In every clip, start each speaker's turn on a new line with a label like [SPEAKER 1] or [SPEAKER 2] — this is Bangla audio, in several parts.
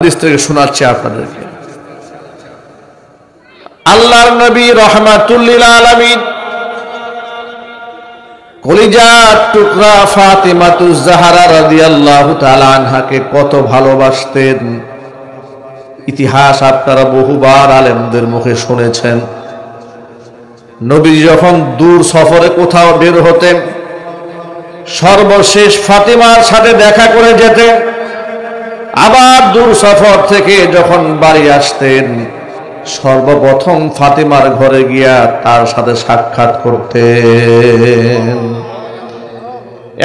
[SPEAKER 1] হাদিস থেকে শোনাচ্ছি আপনাদেরকে। আল্লাহর নবী রাহমাতুল লিল আলামিন কলিজার টুকরা ফাতিমাতুজ জাহরা রাদিয়াল্লাহু তাআলা আনহাকে কত ভালোবাসতেন ইতিহাস আপনারা বহুবার আলেমদের মুখে শুনেছেন। নবী যখন দূর সফরে কোথাও বের হতেন সর্বশেষ ফাতিমার সাথে দেখা করে যেতেন, আবার দূর সফর থেকে যখন বাড়ি আসতেন সর্বপ্রথম ফাতিমার ঘরে গিয়া তার সাথে সাক্ষাৎ করতেন।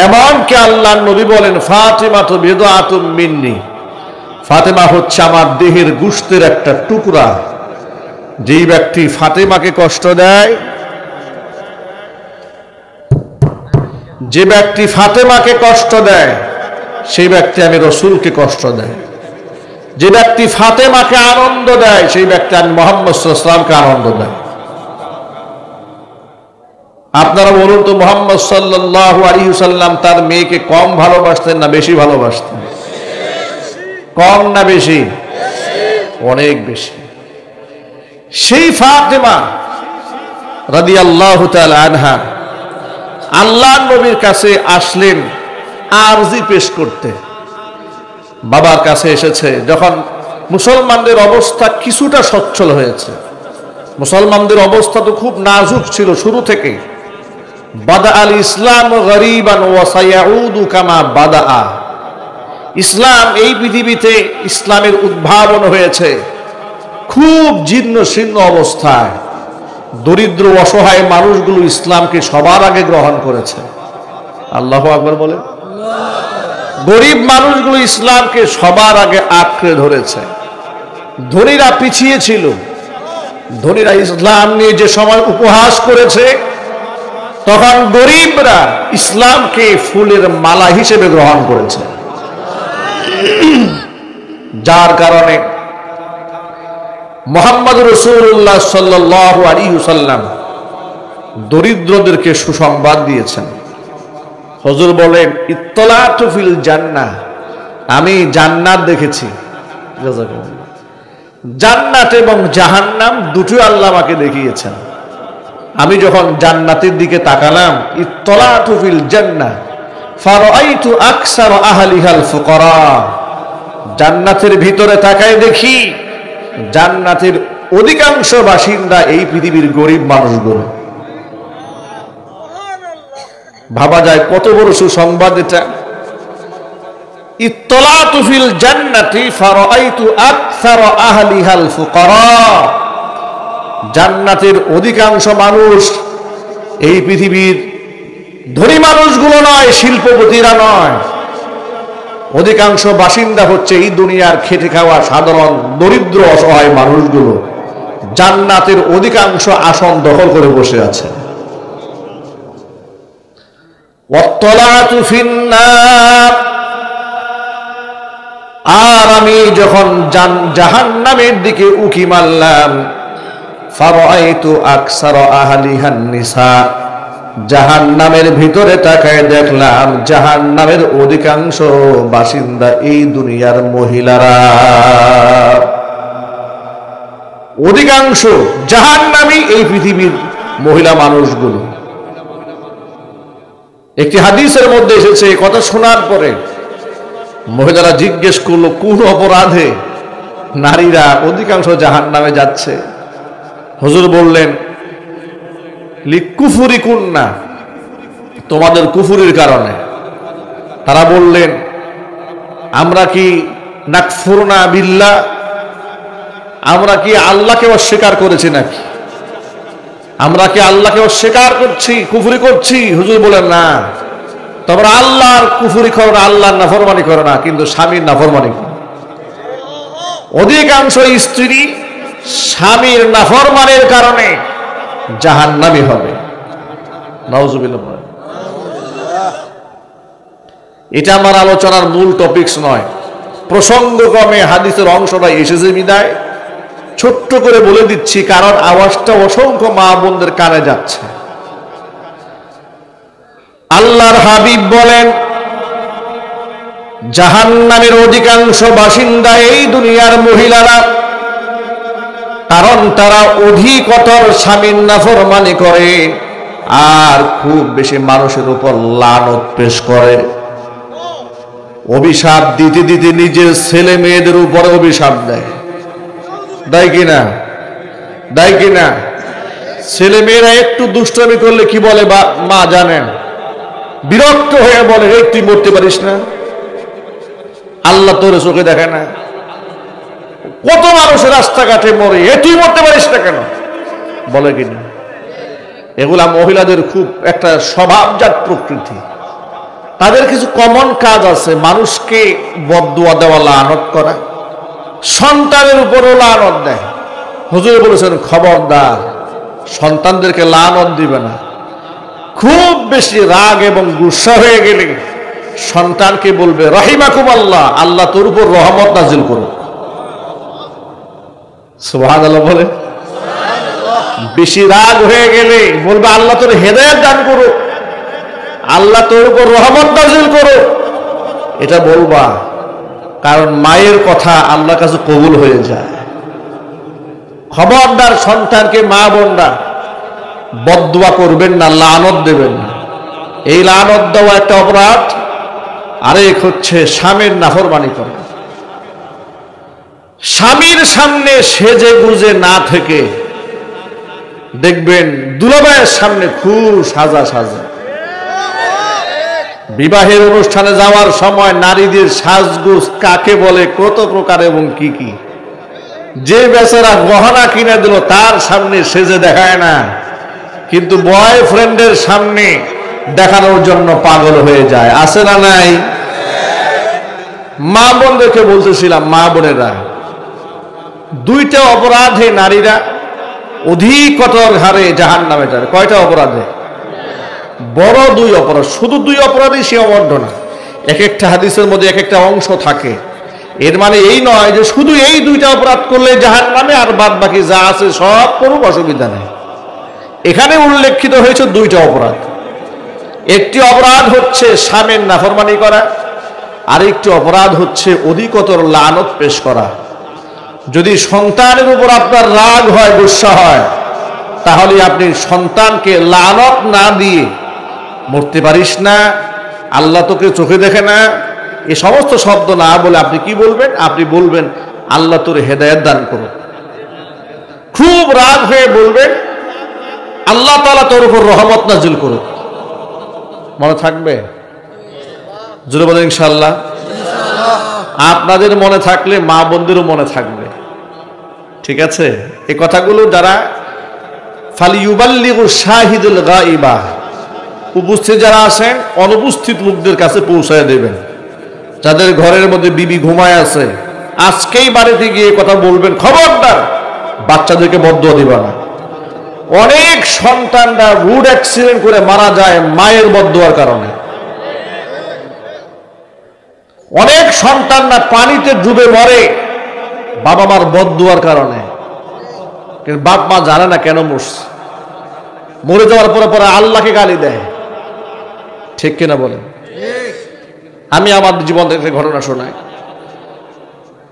[SPEAKER 1] এমনকি আল্লাহর নবী বলেন ফাতিমা তো বিদআতুম মিন্নি, ফাতিমা হচ্ছে আমার দেহের গোশতের একটা টুকরা। যেই ব্যক্তি ফাতিমাকে কষ্ট দেয়, যে ব্যক্তি ফাতিমাকে কষ্ট দেয় সেই ব্যক্তি আমি রাসূলকে কষ্ট দেয়। যে ব্যক্তি ফাতিমাকে আনন্দ দেয় সেই ব্যক্তি আমি মুহাম্মদ সাল্লাল্লাহু আলাইহি ওয়াসাল্লামকে আনন্দ দেয়। আপনারা বলুন তো মুহাম্মদ সাল্লাল্লাহু আলাইহি ওয়াসাল্লাম তার মেয়েকে কম ভালোবাসতেন না বেশি ভালোবাসতেন? কম না বেশি? অনেক বেশি। সেই ফাতিমা রাদিয়াল্লাহু তাআলা আনহা আল্লাহর নবীর কাছে আসলেন আরজি পেশ করতে। বাবার কাছে এসেছে যখন মুসলমানদের অবস্থা কিছুটা সচ্ছল হয়েছে। মুসলমানদের অবস্থা তো খুব নাজুক ছিল শুরু থেকে। বাদা আল ইসলাম গরিবান ওয়া সায়াউদু কামা বাদা, ইসলাম এই পৃথিবীতে ইসলামের উদ্ভাবন হয়েছে খুব জীর্ণ শীর্ণ অবস্থায়। দরিদ্র অসহায় মানুষগুলো ইসলামকে সবার আগে গ্রহণ করেছে। আল্লাহু আকবার বলে। গরিব মানুষগুলো ইসলামকে সবার আগে আঁকড়ে ধরেছে। ধনীরা পিছিয়ে ছিল। ধনীরা ইসলাম নিয়ে যে সময় উপহাস করেছে তখন গরিবরা ইসলামকে ফুলের মালা হিসেবে গ্রহণ করেছে। যার কারণে মুহাম্মদ রাসূলুল্লাহ সাল্লাল্লাহু আলাইহি ওয়াসাল্লাম দরিদ্রদেরকে সুসংবাদ দিয়েছেন। হুজুর বলেন ইত্তলাতু ফিল জান্নাহ, আমি জান্নাত দেখেছি। জান্নাত এবং জাহান্নাম দুটো আল্লাহ আমাকে দেখিয়েছেন। আমি যখন জান্নাতের দিকে তাকালাম ইত্তলাতু ফিল জান্নাহ ফারাআইতু আকসার আহলিহাল ফুকারা, জান্নাতের ভিতরে তাকায় দেখি জান্নাতের অধিকাংশ বাসিন্দা এই পৃথিবীর গরিব মানুষগুলো। ভাবা যায় কত বড় সুসংবাদ এটা। ইত্তলাতু ফিল জান্নাতি ফারাআইতু আকসার আহলিহাল ফুকারা, জান্নাতের অধিকাংশ মানুষ এই পৃথিবীর ধনী মানুষগুলো নয়, শিল্পপতিরা নয়। অধিকাংশ বাসিন্দা হচ্ছে এই দুনিয়ার খেটে খাওয়া সাধারণ দরিদ্র অসহায় মানুষগুলো। জান্নাতের অধিকাংশ আসন দখল করে বসে আছে। ওয়াত্তলাতু ফিন্নার, আর আমি যখন জাহান্নামের দিকে উকি মারলাম ফারাআইতু আকসার আহলিহান নিসা, জাহান্নামের ভিতরে তাকায় দেখলাম জাহান্নামের অধিকাংশ বাসিন্দা এই দুনিয়ার মহিলারা। অধিকাংশ জাহান্নামী এই পৃথিবীর মহিলা মানুষগুলো। একটি হাদিসের মধ্যে এসেছে কথা শোনার পরে মহিলারা জিজ্ঞেস করলো কোন অপরাধে নারীরা অধিকাংশ জাহান্নামে যাচ্ছে? হুজুর বললেন লিকুফুরি কুন্না, তোমাদের কুফুরির কারণে। তারা বললেন আমরা কি নাকফুরনা বিল্লাহ, আমরা কি আল্লাহকে অস্বীকার করেছি নাকি? আমরা কি আল্লাহকে অস্বীকার করছি, কুফরি করছি? হুজুর বলেন না, তোমরা আল্লাহর কুফরি করো না, আল্লাহর নাফরমানি করো না, কিন্তু স্বামীর নাফরমানি করো। অধিকাংশ স্ত্রী স্বামীর নাফরমানের কারণে জাহান্নামী হবে। নাউজুবিল্লাহ। এটা আমার আলোচনার মূল টপিকস নয়, প্রসঙ্গক্রমে হাদিসের অংশটা এসেছে বিদায় ছোট্ট করে বলে দিচ্ছি, কারণ আওয়াজটা অসংখ্য মা বোনদের কানে যাচ্ছে। আল্লাহর হাবিব বলেন জাহান্নামের অধিকাংশ বাসিন্দা এই দুনিয়ার মহিলারা, কারণ তারা অধিকতর স্বামীর নাফরমানি করে আর খুব বেশি মানুষের উপর লানত পেশ করে। অভিশাপ দিতে দিতে নিজের ছেলে মেয়েদের উপরে অভিশাপ দেয়, দেয় কিনা? দেয় কিনা? ছেলে মেয়েরা একটু দুষ্টামি করলে কি বলে মা জানেন? বিরক্ত হয়ে বলে, এই তুই মরতে পারিস না? আল্লাহ তোর চোখে দেখে না? কত মানুষ রাস্তাঘাটে মরে, এ তুই মরতে পারিস না কেন বলে কিনা? এগুলা মহিলাদের খুব একটা স্বভাবজাত প্রকৃতি। তাদের কিছু কমন কাজ আছে, মানুষকে বদদুয়া দেওয়া, লানত করা, সন্তানের উপরও লানত দেয়। হুজুর বলেছেন খবরদার সন্তানদেরকে লানত দিবে না। খুব বেশি রাগ এবং গুসা হয়ে গেলে সন্তানকে বলবে রহিমাকুমুল্লাহ, আল্লাহ তোর উপর রহমত নাজিল করুক। সুবহানাল্লাহ বলে। বেশি রাগ হয়ে গেলে বলবে আল্লাহ তোর হেদায়েত দান করুক, আল্লাহ তোর উপর রহমত নাজিল করুক। এটা বলবা, কারণ মায়ের কথা আল্লাহর কাছে কবুল হয়ে যায়। খবরদার সন্তানকে মা বোনরা বদদুয়া করবেন না, লানত দেবেন না। এই লানত দেওয়া একটা অপরাধ, আরেক হচ্ছে স্বামীর নাফরমানি করা। স্বামীর সামনে সেজে গুজে না থেকে দেখবেন দুলাভাইয়ের সামনে খুব সাজা সাজা। বিবাহের অনুষ্ঠানে যাওয়ার সময় নারীদের সাজগোজ কাকে বলে, কত প্রকার এবং কি কি। যে বেচারা গহনা কিনে দিল তার সামনে সেজে দেখায় না, কিন্তু বয়ফ্রেন্ডের সামনে দেখানোর জন্য পাগল হয়ে যায়। আছে না নাই? মা বোনদেরকে বলতেছিলাম, মা বোনেরা, দুইটা অপরাধে নারীরা অধিকতর হারে জাহান্নামে যাবে। কয়টা অপরাধে? বড় দুই অপরাধ। শুধু দুই অপরাধই সীমাবদ্ধ না, এক একটা হাদিসের মধ্যে এক একটা অংশ থাকে। এর মানে এই নয় যে শুধু এই দুইটা অপরাধ করলে জাহান্নামে, আর বাদ বাকি যা আছে সব করুক, অসুবিধা নেই। এখানে উল্লেখিত হয়েছে দুইটা অপরাধ। একটি অপরাধ হচ্ছে স্বামীর নাফরমানি করা, আরেকটি অপরাধ হচ্ছে অধিকতর লানত পেশ করা। যদি সন্তানের উপর আপনার রাগ হয়, গুসা হয়, তাহলে আপনি সন্তানকে লানত না দিয়ে মরতে পারিস না, আল্লাহ তোকে চোখে দেখে না, এই সমস্ত শব্দ না বলে আপনি কি বলবেন? আপনি বলবেন আল্লাহ তোর হেদায়েত দান করুন। খুব রাগ হয়ে বলবেন আল্লাহ তাআলা তোর উপর রহমত নাজিল করুক। মনে থাকবে? জোরে বলেন ইনশাআল্লাহ। আপনাদের মনে থাকলে মা বোনদেরও মনে থাকবে। ঠিক আছে? এই কথাগুলো যারা ফালিয়ুবাল্লিগু শাহিদুল গায়বা, উপস্থিত যারা আছেন অনুপস্থিত লোকদের কাছে পৌঁছায় দেবেন। যাদের ঘরের মধ্যে বিবি ঘুমায় আছে, আজকেই বাড়িতে গিয়ে কথা বলবেন, খবরদার বাচ্চাদেরকে বদদুয়া দিবা না। অনেক সন্তানরা রোড অ্যাক্সিডেন্ট করে মারা যায় মায়ের বদদুয়ার কারণে। অনেক সন্তানরা পানিতে ডুবে মরে বাবা মার বদদুয়ার কারণে। কিন্তু বাপ মা জানে না কেন মরছে। মরে যাওয়ার পরে পরে আল্লাহকে গালি দেয়। ঠিক কিনা বলেন? আমি আমার জীবন থেকে ঘটনা শোনাই।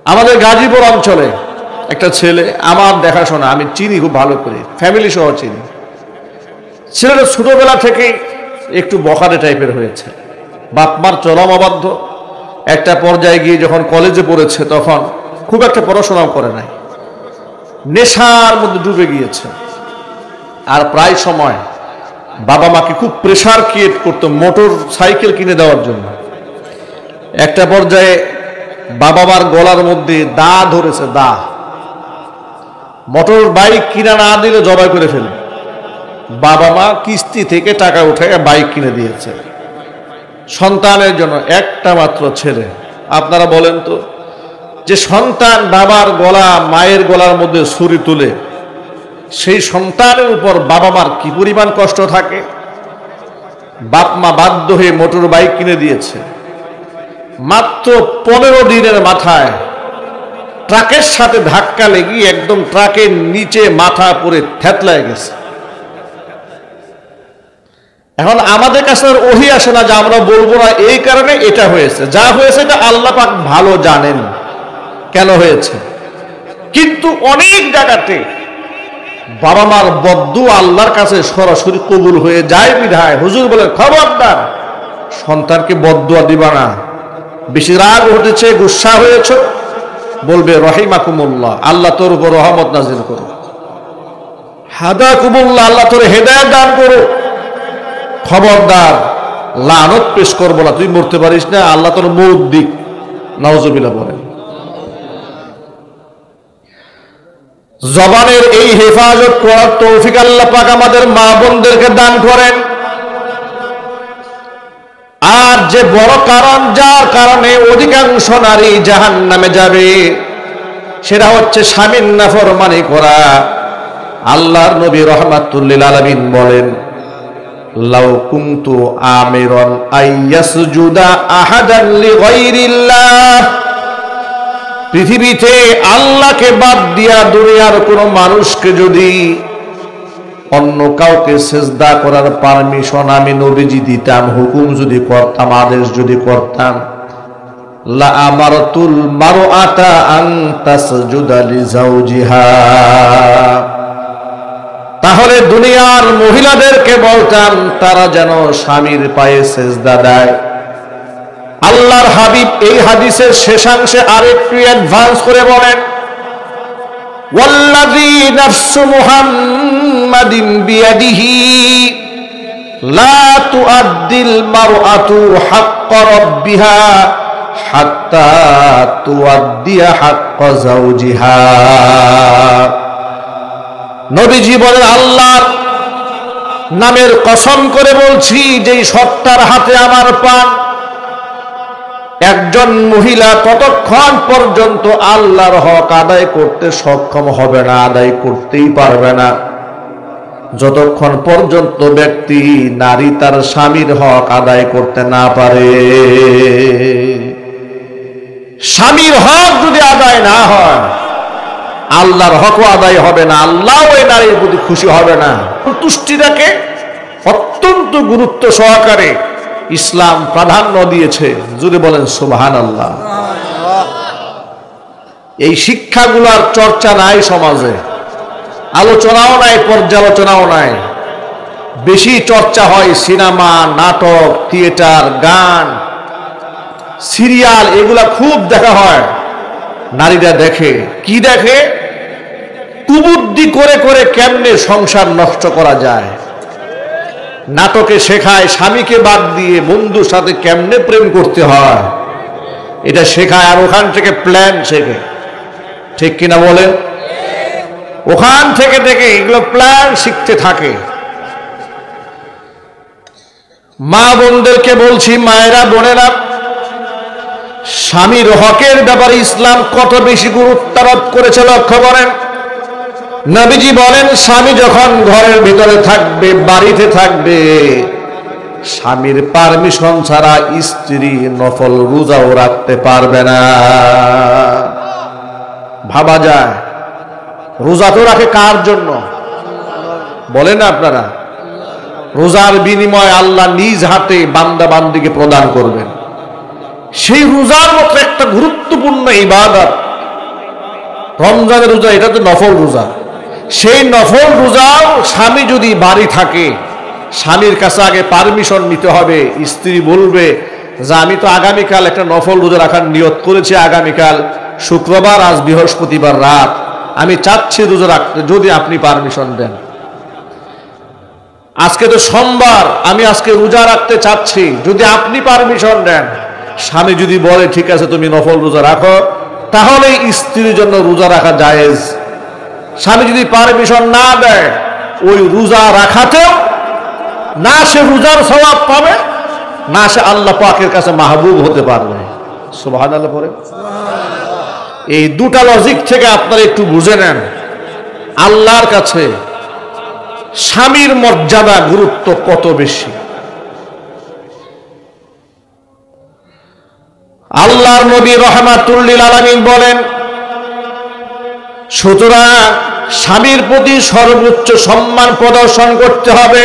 [SPEAKER 1] আমাদের গাজীপুর অঞ্চলে একটা ছেলে, আমার দেখাশোনা, আমি চিনি খুব ভালো করে, ফ্যামিলি সহ চিনি। ছেলেটা ছোটবেলা থেকে একটু বখাটে টাইপের হয়েছে, বাপ মার চরম অবাধ্য। একটা পর্যায়ে গিয়ে যখন কলেজে পড়েছে তখন খুব একটা পড়াশোনাও করে নাই, নেশার মধ্যে ডুবে গিয়েছে। আর প্রায় সময় বাবা মাকে খুব প্রেশার ক্রিয়েট করতো মোটর সাইকেল কিনে দেওয়ার জন্য। একটা পর্যায়ে বাবা মার গলার মধ্যে দা ধরেছে, দা। মোটর বাইক কিনা না দিলে জবাই করে ফেলে। বাবা মা কিস্তি থেকে টাকা উঠে বাইক কিনে দিয়েছে সন্তানের জন্য, একটা মাত্র ছেলে। আপনারা বলেন তো, যে সন্তান বাবার গলা মায়ের গলার মধ্যে ছুরি তুলে, সেই সন্তানের উপর বাবা মার কি পরিমাণ কষ্ট থাকে। বাপ মা বাধ্য হয়ে মোটর বাইক কিনে দিয়েছে। মাত্র 15 দিনের মাথায় ট্রাকের সাথে ধাক্কা লেগে একদম ট্রাকের নিচে মাথা পড়ে থেতলায় গেছে। এখন আমাদের কাছে ওহী আসে না যে আমরা বলবো না এই কারণে এটা হয়েছে, যা হয়েছে এটা আল্লাহ পাক ভালো জানেন কেন হয়েছে। কিন্তু অনেক জায়গাতে বাবা মার বদ্দুয়া আল্লাহর কাছে সরাসরি কবুল হয়ে যায় বিধায় হুজুর বলে খবরদার সন্তানকে বদ্দুয়া দিবা না, বেশি রাগ উঠেছে, গুসা হয়েছে, বলবে রহিমাকুমুল্লাহ, আল্লাহ তোর উপর রহমত নাজিল করো, হাদাকুমুল্লাহ, আল্লাহ তোর হেদায়েত দান করো, খবরদার লানত পেশ করবো না, তুই মরতে পারিস না, আল্লাহ তোর মউত দিক, নাউজুবিল্লাহ বলেন। জবানের এই হেফাজত করার তৌফিক আল্লাহ পাক আমাদের মা বোনদেরকে দান করেন। আর যে বড় কারণ যার কারণে অধিকাংশ নারী জাহান্নামে যাবে সেটা হচ্ছে স্বামীর নাফরমানি করা। আল্লাহর নবী রাহমাতুল লিল আলামিন বলেন, লাউ কুনতু আমিরান আইয়াসজুদা আহাদান লিগাইরিল্লাহ, পৃথিবীতে আল্লাহকে বাদ দিয়া দুনিয়ার কোন মানুষকে যদি অন্য কাউকে সেজদা করার পারমিশন আমি নবীজি দিতাম, হুকুম যদি করতাম, আদেশ যদি করতাম, লা আমারতুল মারআতা আন তাসজুদা লিজাওজিহা, তাহলে দুনিয়ার মহিলাদেরকে বলতাম তারা যেন স্বামীর পায়ে সেজদা দেয়। আল্লাহর হাবিব এই হাদিসের শেষাংশে আরেকটু অ্যাডভান্স করে বলেন, ওয়াল্লাযী নাফসু মুহাম্মাদিন বিয়াদিহি লা তুআদ্দিল মারআতু হাক্কা রাব্বিহা হাত্তা তুআদ্দিয়া হাক্কা যাওজিহা। নবীজি বলেন, আল্লাহর নামের কসম করে বলছি, যেই সত্তার হাতে আমার প্রাণ, একজন মহিলা ততক্ষণ পর্যন্ত আল্লাহর হক আদায় করতে সক্ষম হবে না, আদায় করতেই পারবে না, যতক্ষণ পর্যন্ত ব্যক্তি নারী তার স্বামীর হক আদায় করতে না পারে। স্বামীর হক যদি আদায় না হয় আল্লাহর হকও আদায় হবে না, আল্লাহ ওই নারীর প্রতি খুশি হবে না। তুষ্টিটাকে অত্যন্ত গুরুত্ব সহকারে ইসলাম প্রাধান্য দিয়েছে, যদি বলেন সুবহানাল্লাহ। এই শিক্ষাগুলোর চর্চা নাই সমাজে, আলোচনাও নাই, পর্যালোচনাও নাই। বেশি চর্চা হয় সিনেমা, নাটক, থিয়েটার, গান, সিরিয়াল, এগুলা খুব দেখা হয়। নারীরা দেখে কি দেখে? কুবুদ্ধি করে করে কেমনে সংসার নষ্ট করা যায়। নাটকে শেখায় স্বামীকে বাদ দিয়ে বন্ধুর সাথে কেমনে প্রেম করতে হয়, এটা শেখায়। আর ওখান থেকে প্ল্যান শেখে, ঠিক কিনা বলেন? ওখান থেকে দেখে এগুলো প্ল্যান শিখতে থাকে। মা বোনদেরকে বলছি, মায়েরা, বোনেরা, স্বামীর হকের ব্যাপারে ইসলাম কত বেশি গুরুত্ব আরোপ করেছে লক্ষ্য করেন। নবীজি বলেন, স্বামী যখন ঘরের ভিতরে থাকবে, বাড়িতে থাকবে, স্বামীর পারমিশন ছাড়া স্ত্রী নফল রোজাও রাখতে পারবে না। ভাবা যায়, রোজা তো রাখে কার জন্য বলেন না আপনারা? রোজার বিনিময় আল্লাহ নিজ হাতে বান্দা বান্দিকে প্রদান করবেন। সেই রোজার মতো একটা গুরুত্বপূর্ণ ইবাদত রমজানের রোজা, এটা তো নফল রোজা। সেই নফল রোজাও স্বামী যদি বাড়ি থাকে, স্বামীর কাছে আগে পারমিশন নিতে হবে। স্ত্রী বলবে যে আমি তো আগামীকাল একটা নফল রোজা রাখার নিয়ত করেছি, আগামীকাল শুক্রবার, আজ বৃহস্পতিবার রাত, আমি চাচ্ছি রোজা রাখতে, যদি আপনি পারমিশন দেন। আজকে তো সোমবার, আমি আজকে রোজা রাখতে চাচ্ছি, যদি আপনি পারমিশন দেন। স্বামী যদি বলে ঠিক আছে তুমি নফল রোজা রাখো, তাহলে স্ত্রীর জন্য রোজা রাখা জায়েজ। স্বামী যদি পারমিশন না দেয়, ওই রোজা রাখাতেও না সে রোজার সওয়াব পাবে, না সে আল্লাহ পাকের কাছে মাহবুব হতে পারবে। সুবহানাল্লাহ পড়ে। এই দুটা লজিক থেকে আপনারা একটু বুঝে নেন, আল্লাহর কাছে স্বামীর মর্যাদা, গুরুত্ব কত বেশি। আল্লাহর নবী রাহমাতুল লিল আলামিন বলেন, সুতরাং স্বামীর প্রতি সর্বোচ্চ সম্মান প্রদর্শন করতে হবে।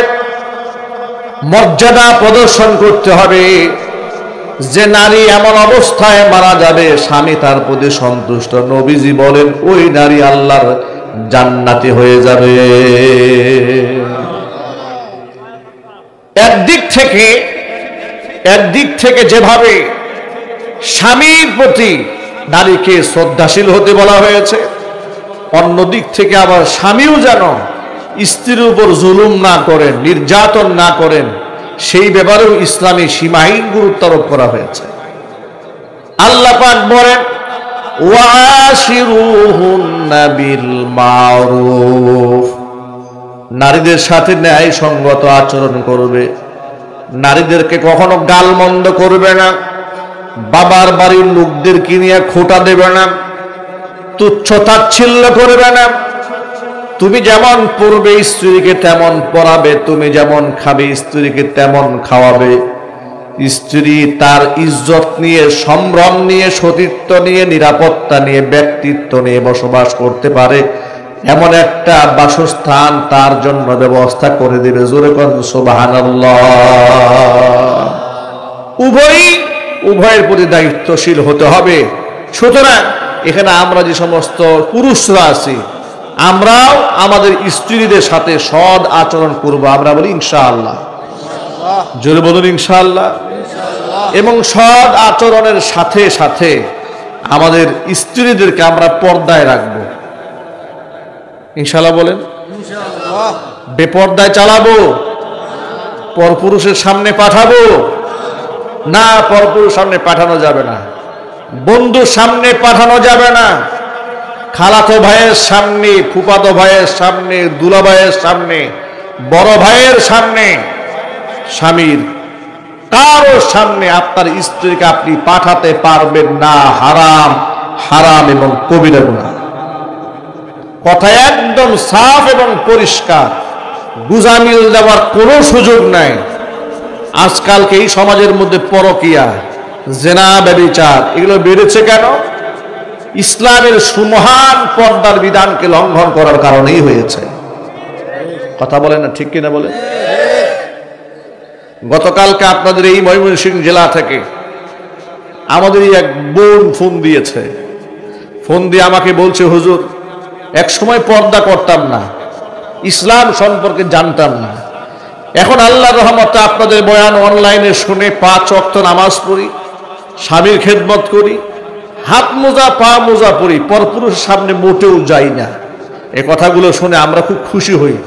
[SPEAKER 1] মর্যাদা প্রদর্শন করতে হবে। যে নারী এমন অবস্থায় মারা যাবে স্বামী তার প্রতি সন্তুষ্ট, নবীজি বলেন ওই নারী আল্লাহর জান্নাতি হয়ে যাবে। একদিক থেকে যেভাবে স্বামীর প্রতি নারীকে শ্রদ্ধাশীল হতে বলা হয়েছে, অন্য দিক থেকে আবার স্বামীও যেন স্ত্রীর উপর জুলুম না করেন, নির্যাতন না করেন, সেই ব্যাপারেও ইসলামী সীমাহীন গুরুত্ব আরোপ করা হয়েছে। আল্লাহ পাক বলেন ওয়াশিরুহুন্না বিল মারুফ, নারীদের সাথে ন্যায়সঙ্গত আচরণ করবে, নারীদেরকে কখনো গালমন্দ করবে না, বাবার বাড়ির লোকদেরকে নিয়ে খোঁটা দেবে না, তুচ্ছ তাচ্ছিল্য করবে না। তুমি যেমন পড়বে স্ত্রীকে তেমন পড়াবে, তুমি যেমন খাবে স্ত্রীকে তেমন খাওয়াবে। স্ত্রী তার ইজ্জত নিয়ে, সম্ভ্রম নিয়ে, সতীত্ব নিয়ে, নিরাপত্তা নিয়ে, ব্যক্তিত্ব নিয়ে বসবাস করতে পারে এমন একটা বাসস্থান তার জন্য ব্যবস্থা করে দেবে। জোরে করেন সুবহানাল্লাহ। উভয়ের প্রতি দায়িত্বশীল হতে হবে। সুতরাং এখানে আমরা যে সমস্ত পুরুষরা আছি, আমরাও আমাদের স্ত্রীদের সাথে সৎ আচরণ করব। আমরা বলি ইনশাআল্লাহ, জোরে বলুন ইনশাআল্লাহ। এবং সৎ আচরণের সাথে সাথে আমাদের স্ত্রীদেরকে আমরা পর্দায় রাখবো ইনশাআল্লাহ। বলেন বেপর্দায় চালাবো, পরপুরুষের সামনে পাঠাবো না, পরপুরুষ সামনে পাঠানো যাবে না, বন্ধুর সামনে পাঠানো যাবে না, খালাতো ভাইয়ের সামনে, ফুফাতো ভাইয়ের সামনে, দুলা ভাইয়ের সামনে, বড় ভাইয়ের সামনে, স্বামীর কারো সামনে আপনার স্ত্রীকে আপনি পাঠাতে পারবেন না। হারাম, হারাম এবং কবিরা গুনাহ। কথা একদম সাফ এবং পরিষ্কার, গুজামিল দেওয়ার কোনো সুযোগ নাই। আজকালকে এই সমাজের মধ্যে পরকিয়া, জেনা, ব্যভিচার এগুলো বেড়েছে কেন? ইসলামের সুমহান পর্দার বিধানকে লঙ্ঘন করার কারণেই হয়েছে। কথা বলেন না, ঠিক কিনা বলে? গতকালকে আপনাদের এই ময়মনসিংহ জেলা থেকে আমাদেরই এক বোন ফোন দিয়েছে। ফোন দিয়ে আমাকে বলছে, হুজুর এক সময় পর্দা করতাম না, ইসলাম সম্পর্কে জানতাম না, এখন আল্লাহর রহমতে আপনাদের বয়ান অনলাইনে শুনে 5 ওয়াক্ত নামাজ পড়ি, স্বামীর খেদমত করি, হাত মোজা পা মোজা পড়ি, পরপুরুষের সামনে মোটেও যাই না। এই কথাগুলো শুনে আমরা খুব খুশি হই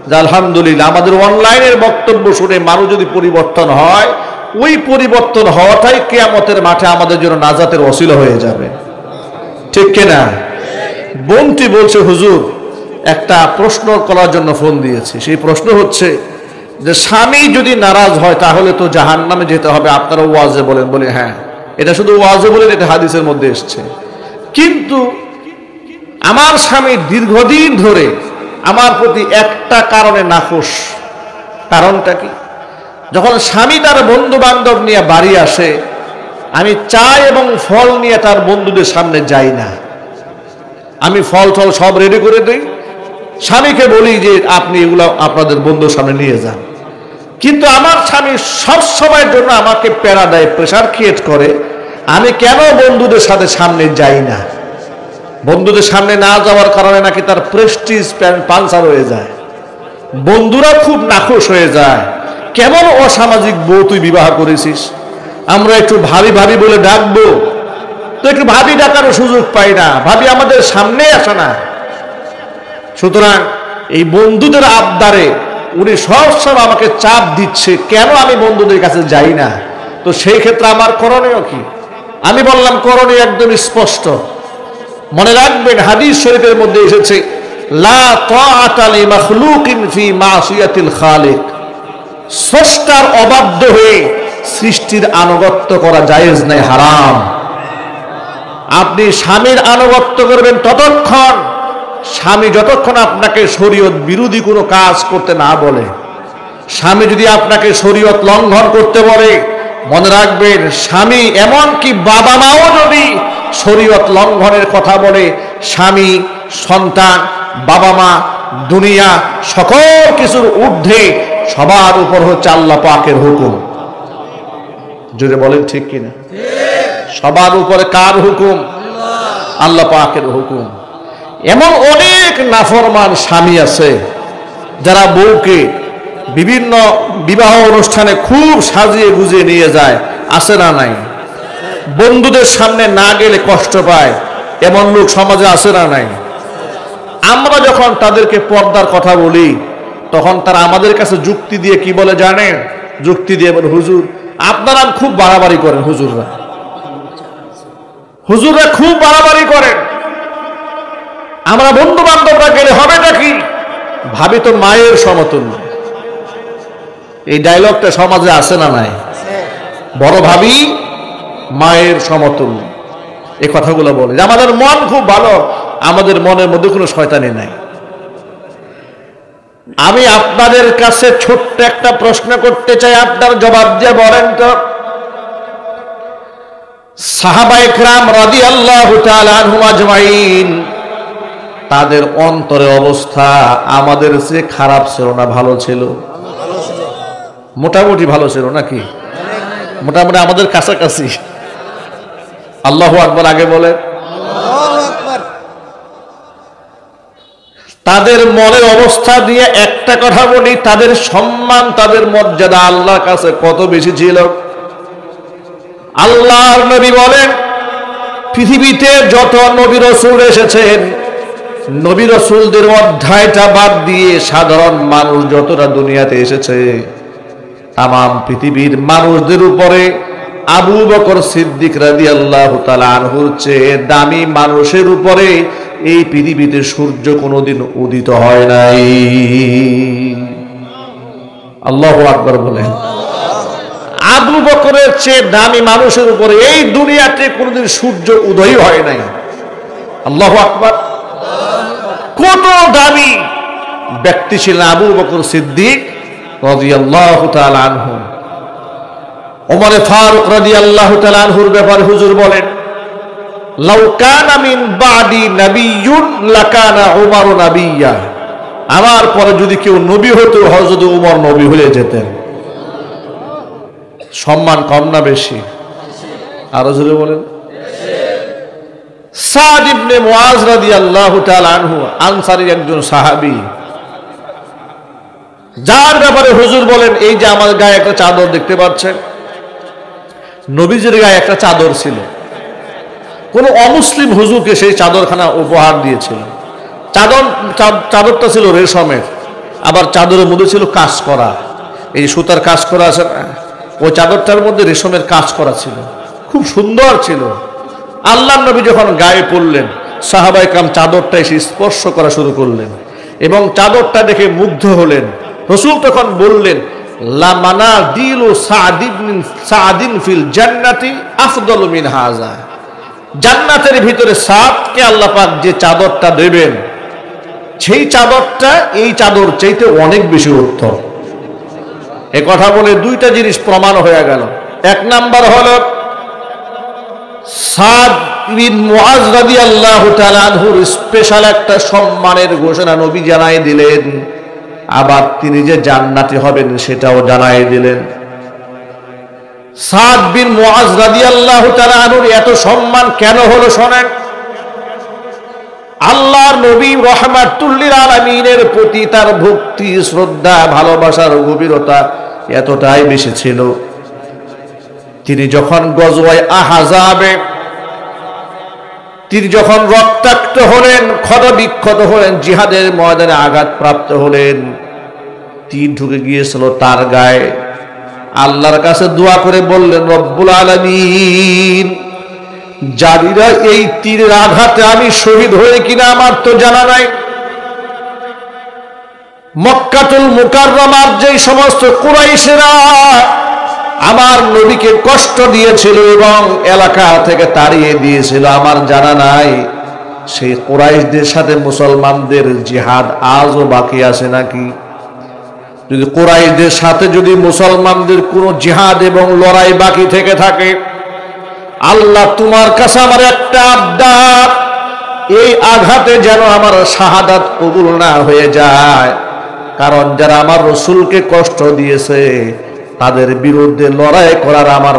[SPEAKER 1] যে আলহামদুলিল্লাহ আমাদের অনলাইনের বক্তব্য শুনে মানুষ যদি পরিবর্তন হয়, ওই পরিবর্তন হওয়াটাই কিয়ামতের মাঠে আমাদের জন্য নাজাতের ওসিলা হয়ে যাবে। ঠিক কিনা? বোনটি বলছে, হুজুর একটা প্রশ্ন করার জন্য ফোন দিয়েছি। সেই প্রশ্ন হচ্ছে যে স্বামী যদি নারাজ হয় তাহলে তো জাহান্নামে যেতে হবে, আপনারা ওয়াজে বলেন। বলে হ্যাঁ, এটা শুধু ওয়াজে বলেন, এটা হাদিসের মধ্যে এসছে। কিন্তু আমার স্বামী দীর্ঘদিন ধরে আমার প্রতি একটা কারণে নাখোশ। কারণটা কি? যখন স্বামী তার বন্ধু বান্ধব নিয়ে বাড়ি আসে, আমি চা এবং ফল নিয়ে তার বন্ধুদের সামনে যাই না। আমি ফল টল সব রেডি করে দিই, স্বামীকে বলি যে আপনি এগুলো আপনাদের বন্ধুর সামনে নিয়ে যান। কিন্তু আমার স্বামী সব সময়ের জন্য আমাকে প্যারা দেয়, প্রেশার ক্রিয়েট করে। আমি কেন বন্ধুদের সাথে সামনে যাই না? বন্ধুদের সামনে না যাওয়ার কারণে নাকি তার প্রেস্টিজ পাঞ্চার হয়ে যায়, বন্ধুরা খুব নাখোশ হয়ে যায়। কেমন অসামাজিক বউ তুই বিবাহ করেছিস? আমরা একটু ভাবি ভাবি বলে ডাকবো তো একটু ভাবি ডাকারও সুযোগ পাই না, ভাবি আমাদের সামনে আসে না। সুতরাং এই বন্ধুদের আবদারে উনি সবসময় আমাকে চাপ দিচ্ছে, কেন আমি বন্ধুদের কাছে যাই না। তো সেই ক্ষেত্রে আমার করণীয় কি? আমি বললাম করণীয় একদম স্পষ্ট। মনে রাখবেন, হাদিস শরীফের মধ্যে এসেছে, লা তাআতা লি মাখলুকিন ফি মাসিয়াতিল খালিক। স্রষ্টার অবাধ্য হয়ে সৃষ্টির আনুগত্য করা জায়েজ নাই, হারাম। আপনি স্বামীর আনুগত্য করবেন ততক্ষণ, স্বামী যতক্ষণ আপনাকে শরীয়ত বিরোধী কোনো কাজ করতে না বলে। স্বামী যদি আপনাকে শরীয়ত লঙ্ঘন করতে বলে, মনে রাখবেন স্বামী, এমনকি বাবা মাও যদি শরীয়ত লঙ্ঘনের কথা বলে, স্বামী, সন্তান, বাবা মা, দুনিয়া সকল কিছুর ঊর্ধ্বে সবার উপর হচ্ছে আল্লাহ পাকের হুকুম। জোরে বলেন ঠিক কিনা? সবার উপরে কার হুকুম? আল্লাহ পাকের হুকুম। এমন অনেক নাফরমান স্বামী আছে যারা বউকে বিভিন্ন বিবাহ অনুষ্ঠানে খুব সাজিয়ে গুজিয়ে নিয়ে যায়, আছে না নাই? বন্ধুদের সামনে না গেলে কষ্ট পায়, এমন লোক সমাজে আছে না নাই? আমরা যখন তাদেরকে পর্দার কথা বলি তখন তারা আমাদের কাছে যুক্তি দিয়ে কি বলে জানেন? যুক্তি দিয়ে বলে, হুজুর আপনারা খুব বাড়াবাড়ি করেন, হুজুররা খুব বাড়াবাড়ি করেন, আমরা বন্ধু বান্ধবরা গেলে হবে নাকি? ভাবি তো মায়ের সমতুল্য। এই ডায়লগটা সমাজে আছে না নাই? বড় ভাবি মায়ের সমতুল্য, এই কথাগুলো বলে। আমাদের মন খুব ভালো, আমাদের মনের মধ্যে কোনো শয়তানি নাই। আমি আপনাদের কাছে ছোট্ট একটা প্রশ্ন করতে চাই, আপনার জবাব দিয়ে বলেন তো, সাহাবায়ে কেরাম রাদিয়াল্লাহু তাআলা আনহুম আজমাইন তাদের অন্তরে অবস্থা আমাদের চেয়ে খারাপ ছিল না ভালো ছিল? মোটামুটি ভালো ছিল নাকি? মোটামুটি আমাদের কাছাকাছি। আল্লাহু আকবার আগে বলে। তাদের মনের অবস্থা দিয়ে একটা কথা বলি, তাদের সম্মান, তাদের মর্যাদা আল্লাহর কাছে কত বেশি ছিল। আল্লাহর নবী বলেন, পৃথিবীতে যত নবী রাসূল এসেছেন, নবী রাসূলদের অধ্যায়টা বাদ দিয়ে সাধারণ মানুষ যতটা দুনিয়াতে এসেছে, তামাম পৃথিবীর মানুষদের উপরে আবু বকর সিদ্দিক রাদিয়াল্লাহু তাআলা আনহুর চেয়ে দামি মানুষের উপরে এই পৃথিবীতে সূর্য কোনোদিন উদিত হয় নাই। আল্লাহু আকবার বলেন। আবু বকরের চেয়ে দামি মানুষের উপরে এই দুনিয়াতে কোনোদিন সূর্য উদয় হয় নাই। আল্লাহু আকবার। কত দামি ব্যক্তি ছিলেন আবু বকর সিদ্দিক রাদিয়াল্লাহু তাআলা আনহু। ওমর ফারুক রাদিয়াল্লাহু তাআলা আনহুর ব্যাপারে হুজুর বলেন, লাউ কানা মিন বাদি নাবিয়্যুন লাকানা উমর নাবিয়্যা, আমার পরে যদি কেউ নবী হতো হযরত উমর নবী হয়ে যেতেন। সম্মান কম না বেশি? আরো জোরে বলেন। সাদ ইবনে মুআজ রাদিয়াল্লাহু তাআলা আনহু আনসারী একজন সাহাবী, যার ব্যাপারে হুজুর বলেন, এই যে আমার গায়ে একটা চাদর দেখতে পাচ্ছেন, নবীজির গায়ে একটা চাদর ছিল। কোন অমুসলিম হুজুরকে সেই চাদরখানা উপহার দিয়েছিল। চাদরটা ছিল রেশমের, আবার চাদরের মধ্যে ছিল কাজ করা, এই সুতার কাজ করা আছে না, ওই চাদরটার মধ্যে রেশমের কাজ করা ছিল, খুব সুন্দর ছিল। আল্লাহর নবী যখন গায়ে পড়লেন, সাহাবায়ে কেরাম চাদরটা এসে স্পর্শ করা শুরু করলেন এবং চাদরটা দেখে মুগ্ধ হলেন। রাসূল তখন বললেন, লা মানাদিলু সাদিন ফিল জান্নাতি আফদালু মিন হাযা, জান্নাতের ভিতরে সাদকে আল্লাহ পাক যে চাদরটা দেবেন, সেই চাদরটা এই চাদর চাইতে অনেক বেশি উত্তম। এ কথা বলে দুইটা জিনিস প্রমাণ হয়ে গেল। এক নাম্বার হলো সাদ বিন মুআজ রাদিয়াল্লাহু তাআলা আনহুর স্পেশাল একটা সম্মানের ঘোষণা নবী জানাই দিলেন, আবার তিনি যে জান্নাতি হবেন সেটাও জানাই দিলেন। সাদ বিন মুআজ রাদিয়াল্লাহু তাআলা আনহুর এত সম্মান কেন হলো শোনেন। আল্লাহর নবী রাহমাতুল লিল আলামিনের প্রতি তার ভক্তি, শ্রদ্ধা, ভালোবাসার গভীরতা এতটাই বেশি ছিল, তিনি যখন গজওয়ায়ে আহজাবে তিনি যখন রক্তাক্ত হলেন, ক্ষতবিক্ষত হলেন, জিহাদের ময়দানে আঘাতপ্রাপ্ত হলেন, তীর ঢুকে গিয়েছিল তার গায়ে, আল্লাহর কাছে দোয়া করে বললেন, রব্বুল আলামিন, জানিনা এই তীরের আঘাতে আমি শহীদ হয়ে কিনা আমার তো জানা নাই। মক্কাতুল মুকাররমার যেই সমস্ত কুরাইশেরা আমার নবীকে কষ্ট দিয়েছিল এবং এলাকা থেকে তাড়িয়ে দিয়েছিল, আমার জানা নাই সেই কুরাইশদের সাথে মুসলমানদের জিহাদ আজও বাকি আছে নাকি। যদি কুরাইশদের সাথে যদি মুসলমানদের কোনো জিহাদ এবং লড়াই বাকি থেকে থাকে, আল্লাহ তোমার কাছে আমার একটা আবদার, এই আঘাতে যেন আমার শাহাদাত কবুল না হয়ে যায়, কারণ যারা আমার রাসূলকে কষ্ট দিয়েছে তাদের বিরুদ্ধে লড়াই করার আমার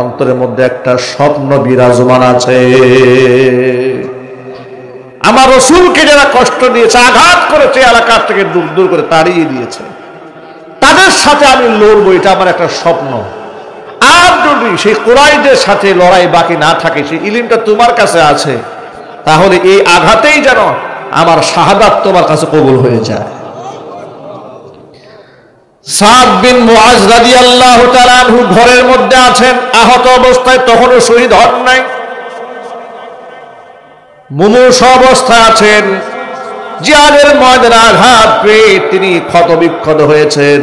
[SPEAKER 1] অন্তরের মধ্যে একটা স্বপ্ন বিরাজমান আছে। আমার রাসূলকে যারা কষ্ট দিয়েছে, আঘাত করেছে, এলাকা থেকে দূর দূর করে তাড়িয়ে দিয়েছে, তাদের সাথে আমি লড়বো, এটা আমার একটা স্বপ্ন। আর যদি সেই কুরাইশদের সাথে লড়াই বাকি না থাকে, সেই ইলমটা তোমার কাছে আছে, তাহলে এই আঘাতেই যেন আমার শাহাদাত তোমার কাছে কবুল হয়ে যায়। সাদ বিন মুআজ রাদিয়াল্লাহু তাআলা আনহু ঘরের মধ্যে আছেন, আহত অবস্থায়, তখনও শহীদ হন নাই, মুমূর্ষ অবস্থায় আছেন। জিহাদের ময়দানে আঘাত পেয়ে তিনি ক্ষতবিক্ষত হয়েছেন।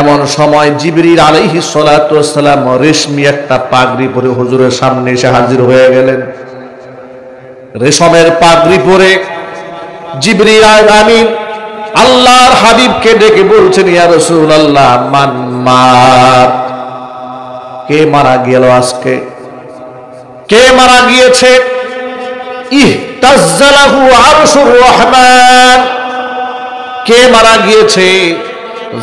[SPEAKER 1] এমন সময় জিবরিল আলাইহিস সালাতু ওয়াস সালাম রেশমি একটা পাগড়ি পরে হুজুরের সামনে এসে হাজির হয়ে গেলেন। রেশমের পাগড়ি পরে জিবরিল আমিন আল্লাহর হাবিবকে ডেকে বলছেন, ইয়া রাসূলুল্লাহ, মান মাত, কে মারা গেল আজকে, কে মারা গিয়েছে? ইহতাজ্জালাহু আরশুর রহমান, কে মারা গিয়েছে?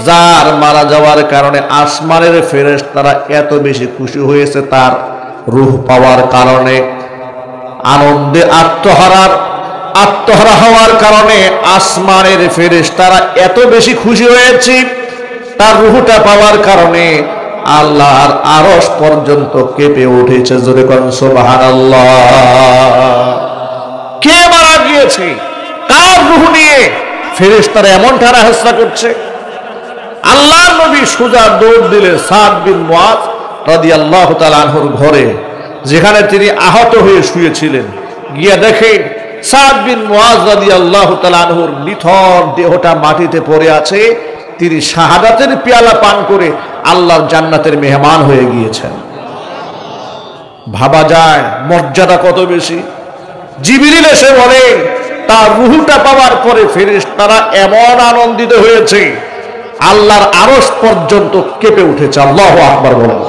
[SPEAKER 1] যার মারা যাওয়ার কারণে আসমানের ফেরেশতারা এত বেশি খুশি হয়েছে, তার রূহ পাওয়ার কারণে, আনন্দে আত্মহারা হওয়ার কারণে আসমানের ফেরেশতারা এত বেশি খুশি হয়েছে, তার রূহটা পাওয়ার কারণে আল্লাহর আরশ পর্যন্ত কেঁপে উঠেছে। জোরে কোন সুবহানাল্লাহ। কে মারা গিয়েছে? কার রূহ নিয়ে ফেরেশতারা এমন ঠাড়া করছে? আল্লাহর নবী সোজা দৌড় দিলেন সাদ বিন মুআজ রাদিয়াল্লাহু তাআলা আনহুর ঘরে, যেখানে তিনি আহত হয়ে শুয়েছিলেন। গিয়ে দেখে সাদ বিন মুআজ রাদিয়াল্লাহু তাআলা আনহুর নিথর দেহটা মাটিতে পড়ে আছে। তিনি শাহাদাতের পেয়ালা পান করে আল্লাহর জান্নাতের মেহমান হয়ে গিয়েছেন। ভাবা যায় মর্যাদা কত বেশি। জিবরিল এসে বলে, তার রূহটা পাওয়ার পরে ফেরেশতারা এমন আনন্দিত হয়েছে, আল্লাহর আরশ পর্যন্ত কেঁপে উঠেছে। আল্লাহু আকবার বলেন।